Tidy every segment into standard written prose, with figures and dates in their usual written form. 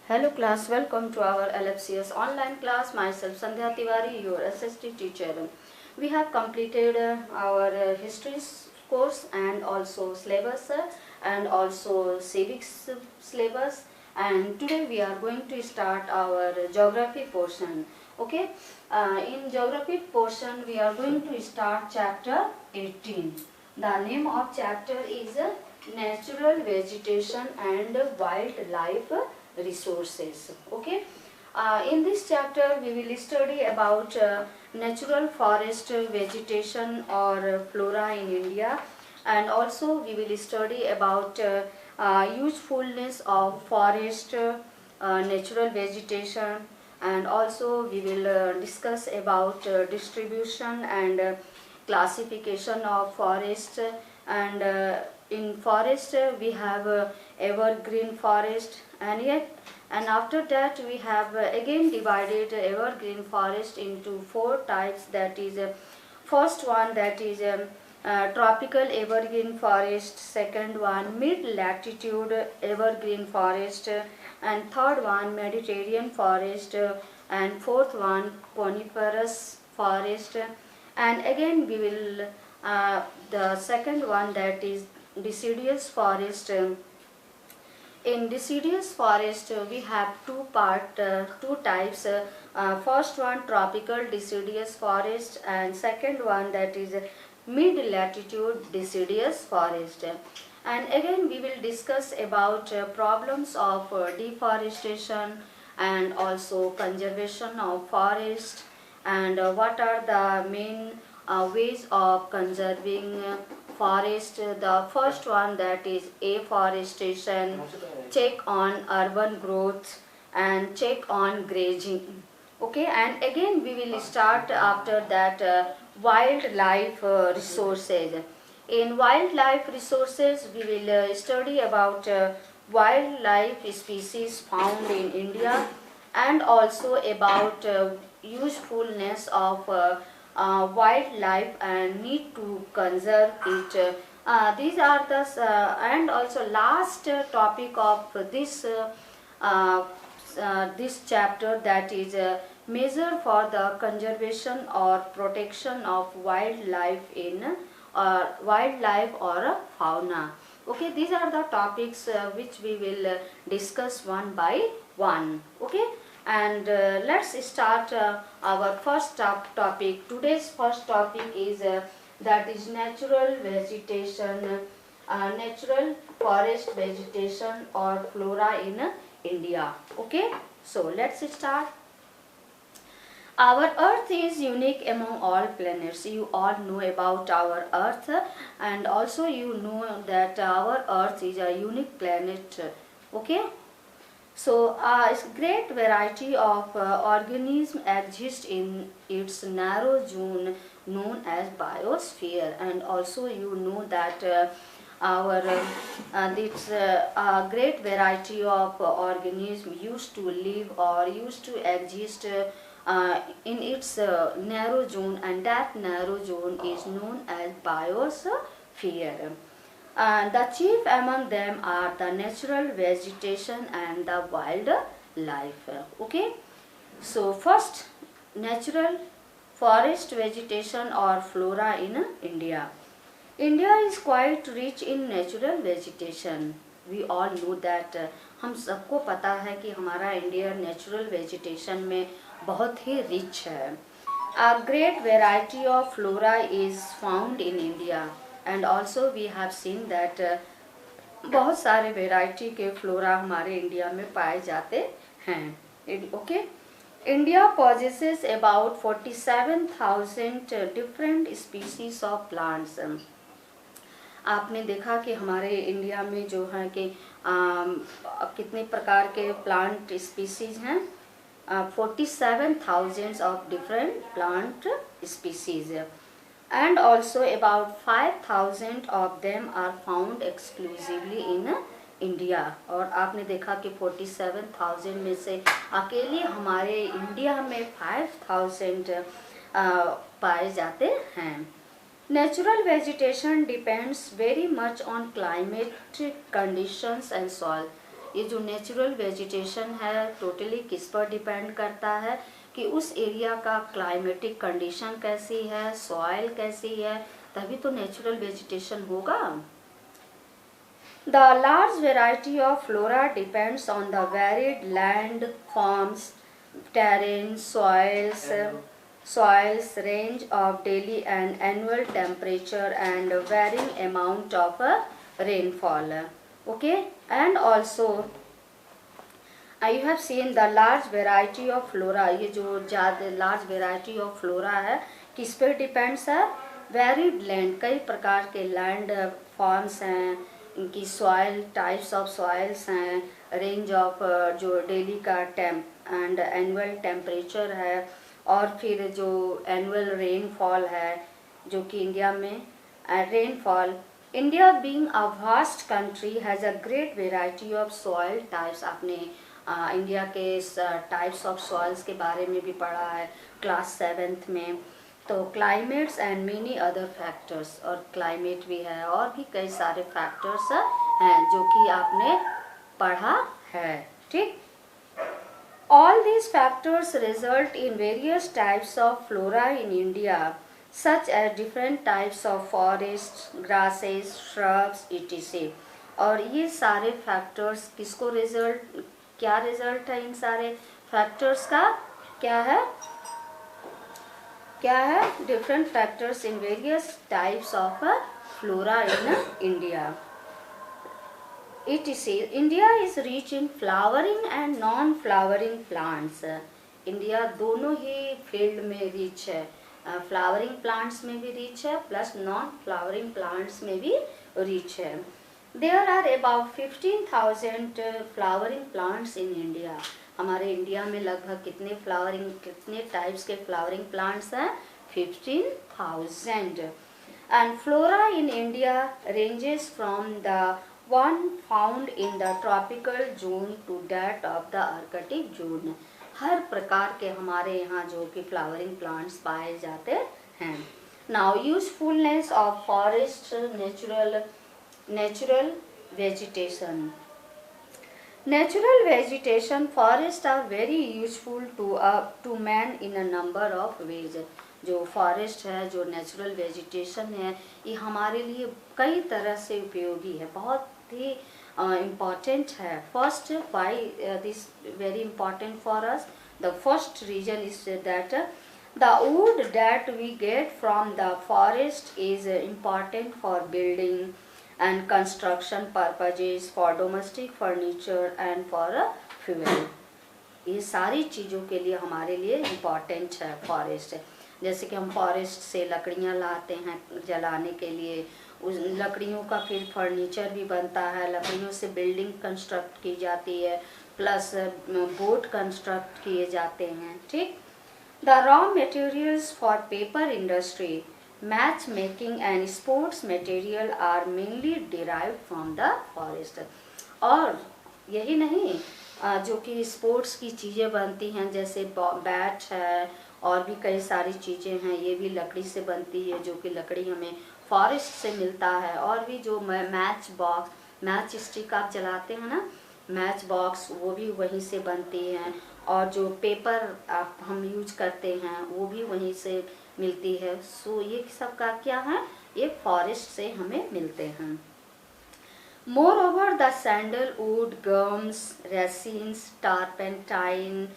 Hello class, welcome to our LFCS online class. Myself Sandhya Tiwari, your SST teacher. We have completed our history course and also syllabus and also civics syllabus, and today we are going to start our geography portion. Okay, in geography portion we are going to start chapter 18. The name of chapter is Natural Vegetation and Wildlife Resources. Okay, in this chapter we will study about natural forest vegetation or flora in India, and also we will study about usefulness of forest natural vegetation, and also we will discuss about distribution and classification of forest. And in forest we have evergreen forest, and after that we have again divided evergreen forest into four types. That is first one, that is tropical evergreen forest, second one mid latitude evergreen forest, and third one Mediterranean forest, and fourth one coniferous forest. And again we will the second one, that is deciduous forest. In deciduous forest we have two types. First one tropical deciduous forest, and second one, that is mid latitude deciduous forest. And again we will discuss about problems of deforestation and also conservation of forest, and what are the main ways of conserving forest. The first one, that is afforestation, check on urban growth and check on grazing. Okay, and again we will start after that wildlife resources. In wildlife resources we will study about wildlife species found in India, and also about usefulness of wildlife and need to conserve it. These are the and also last topic of this chapter, that is measure for the conservation or protection of wildlife in wildlife or fauna. Okay, these are the topics which we will discuss one by one. Okay, and let's start our first topic. Today's first topic is that is natural vegetation, natural forest vegetation or flora in India. Okay, so let's start. Our earth is unique among all planets. You all know about our earth, and also you know that our earth is a unique planet. Okay, so a great variety of organisms exist in its narrow zone known as biosphere, and also you know that our this a great variety of organisms used to live or used to exist in its narrow zone, and that narrow zone is known as biosphere. The chief among them are the natural vegetation and the wildlife. Okay, so first, natural forest vegetation or flora in India. India is quite rich in natural vegetation. We all know that हम सबको पता है कि हमारा India natural vegetation में बहुत ही rich है. A great variety of flora is found in India, and also we have seen that बहुत सारे वेराइटी के फ्लोरा हमारे इंडिया में पाए जाते हैं. Okay, India possesses about 47,000 different species of plants. आपने देखा कि हमारे इंडिया में जो है कि कितने प्रकार के प्लांट स्पीसीज हैं. 47,000 of different plant species, and also about 5,000 of them are found exclusively in India. और आपने देखा कि 47,000 में से अकेले हमारे इंडिया में 5,000 पाए जाते हैं. Natural vegetation depends very much on climate conditions and soil. ये जो नेचुरल वेजिटेशन है टोटली किस पर डिपेंड करता है कि उस एरिया का क्लाइमेटिक कंडीशन कैसी है, सॉइल कैसी है, तभी तो नेचुरल वेजिटेशन होगा। The large variety of flora depends on the varied land forms, terrain, soils, range of daily and annual temperature and varying amount of rainfall. Okay, and also you have seen the large variety of flora. ये जो ज़्यादा large variety of flora है किस पे depends है? Varied land, कई प्रकार के लैंड फॉर्म्स हैं, इनकी सॉइल, टाइप्स ऑफ सॉइल्स हैं, रेंज ऑफ जो डेली का टेम्प एंड एनुअल टेम्परेचर है, और फिर जो एनुअल रेनफॉल है जो कि इंडिया में rainfall. India being a vast country has a great variety of soil types. आपने इंडिया के टाइप्स ऑफ सॉइल्स के बारे में भी पढ़ा है क्लास 7th में। तो climates and many other factors, और क्लाइमेट भी है और भी कई सारे फैक्टर्स हैं जो कि आपने पढ़ा है, ठीक। All these factors result in various types of flora in India such as different types of forest, grasses, shrubs etc। और ये सारे फैक्टर्स किसको रिजल्ट, क्या रिजल्ट है इन सारे फैक्टर्स का, क्या है different factors in various types of flora in India etc। India is rich in flowering and non flowering plants. India दोनों ही फील्ड में रिच है, फ्लावरिंग प्लांट्स में भी रिच है प्लस नॉन फ्लावरिंग प्लांट्स में भी रिच है। There are about 15,000 flowering plants in India. हमारे इंडिया में लगभग कितने टाइप्स के फ्लावरिंग प्लांट्स हैं? 15,000। And flora in India ranges from the one found in the tropical zone to that of the arctic zone. हर प्रकार के हमारे यहाँ जो कि फ्लावरिंग प्लांट्स पाए जाते हैं। Now usefulness of forest, natural vegetation. Natural vegetation, forests are very useful to man in a number of ways। जो फॉरेस्ट है, जो नेचुरल वेजिटेशन है, ये हमारे लिए कई तरह से उपयोगी है, बहुत ही इम्पॉर्टेंट है। First, why this very important for us? The first reason is that the wood that we get from the forest is important for building and construction purposes, for domestic furniture and for fuel। ये सारी चीज़ों के लिए हमारे लिए important है forest. जैसे कि हम फॉरेस्ट से लकड़ियाँ लाते हैं जलाने के लिए, उस लकड़ियों का फिर फर्नीचर भी बनता है, लकड़ियों से बिल्डिंग कंस्ट्रक्ट की जाती है, प्लस बोट कंस्ट्रक्ट किए जाते हैं, ठीक। The raw materials for paper industry, matchmaking and sports material are mainly derived from the forest। और यही नहीं, जो कि स्पोर्ट्स की चीज़ें बनती हैं जैसे बैट है और भी कई सारी चीज़ें हैं, ये भी लकड़ी से बनती है, जो कि लकड़ी हमें फॉरेस्ट से मिलता है। और भी जो मैच बॉक्स, मैच स्टिक आप जलाते हैं ना, मैच बॉक्स, वो भी वहीं से बनती हैं। और जो पेपर आप हम यूज करते हैं वो भी वहीं से मिलती है। सो ये सब का क्या है, ये फॉरेस्ट से हमें मिलते हैं। Moreover the sandalwood, gums, resins, turpentine,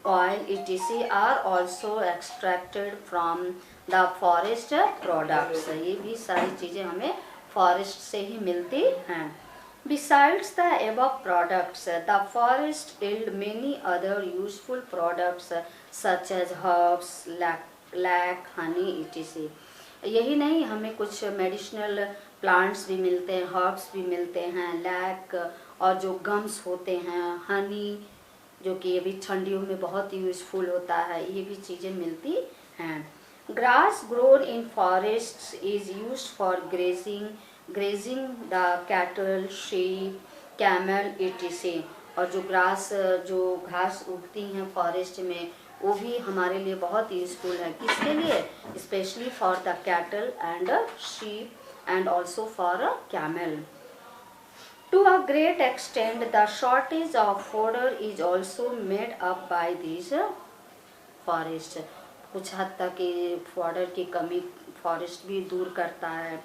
oil etc are also extracted from the forest products. ये भी सारी चीज़ें हमें फॉरेस्ट से ही मिलती हैं। Besides the above products, the forest yield many other useful products such as herbs, lac, honey etc। यही नहीं, हमें कुछ मेडिसिनल प्लांट्स भी मिलते हैं, हर्ब्स भी मिलते हैं, लैक, और जो गम्स होते हैं, हनी जो कि ये भी ठंडियों में बहुत यूजफुल होता है, ये भी चीज़ें मिलती हैं। Grass grown in forest is used for grazing the cattle, sheep, camel etc। और जो घास उगती हैं फॉरेस्ट में, वो भी हमारे लिए बहुत यूजफुल है। किसके लिए? Specially for the cattle and sheep and also for camel. To a great extent, the shortage of fodder is also made up by these forest. कुछ हद तक ये फॉडर की कमी फॉरेस्ट भी दूर करता है।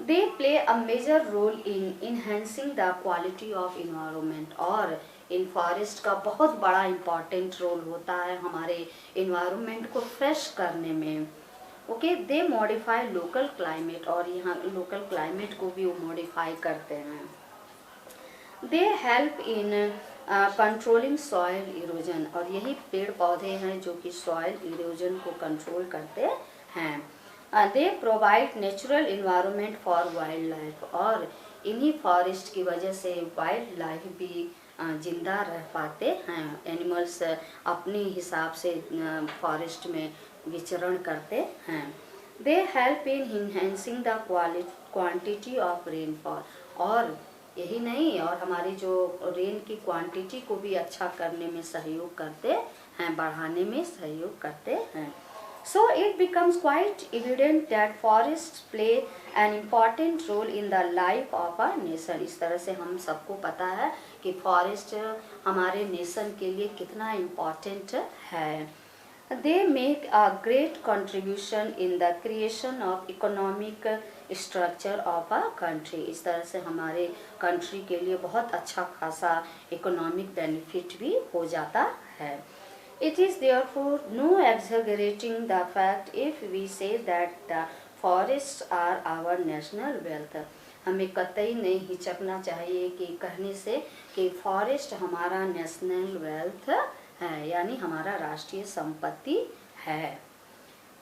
They play a major role in enhancing the quality of environment, और इन फॉरेस्ट का बहुत बड़ा इम्पॉर्टेंट रोल होता है हमारे इन्वायरमेंट को फ्रेश करने में। ओके, दे मॉडिफाई लोकल क्लाइमेट, और यहाँ लोकल क्लाइमेट को भी वो मॉडिफाई करते हैं। They help in controlling soil erosion, और यही पेड़ पौधे हैं जो कि सॉइल इरोजन को कंट्रोल करते हैं। They provide natural environment for wild life, और इन्हीं फॉरेस्ट की वजह से वाइल्ड लाइफ भी जिंदा रह पाते हैं। एनिमल्स अपने हिसाब से फॉरेस्ट में विचरण करते हैं। They help in enhancing the quantity of rainfall, और यही नहीं, और हमारी जो रेन की क्वांटिटी को भी अच्छा करने में सहयोग करते हैं, बढ़ाने में सहयोग करते हैं। So it becomes quite evident that forest play an important role in the life of a nation. इस तरह से हम सबको पता है कि फॉरेस्ट हमारे नेशन के लिए कितना इम्पॉर्टेंट है। They make a great contribution in the creation of economic structure of a country। इस तरह से हमारे कंट्री के लिए बहुत अच्छा खासा इकोनॉमिक बेनिफिट भी हो जाता है। It is therefore no exaggerating the fact if we say that the forests are our national wealth। हमें कतई नहीं हिचकना चाहिए कि कहने से कि फॉरेस्ट हमारा नेशनल वेल्थ है, यानी हमारा राष्ट्रीय संपत्ति है।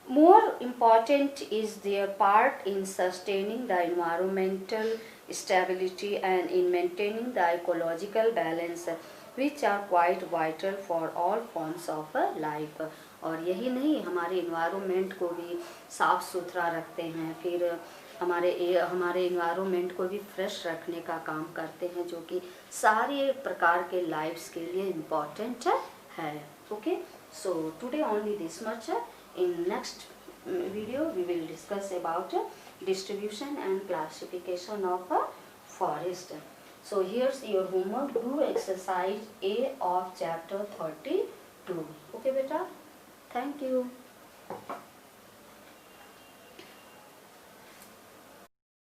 More important is their part in sustaining the environmental stability and in maintaining the ecological balance which are quite vital for all forms of life. और यही नहीं, हमारे इन्वायरमेंट को भी साफ सुथरा रखते हैं, फिर हमारे इन्वायरमेंट को भी फ्रेश रखने का काम करते हैं, जो कि सारे प्रकार के लाइफ्स के लिए इम्पॉर्टेंट है। Okay, so today only this much. In next video we will discuss about distribution and classification of forest. So here's your homework, do exercise A of chapter 32. Okay beta, thank you.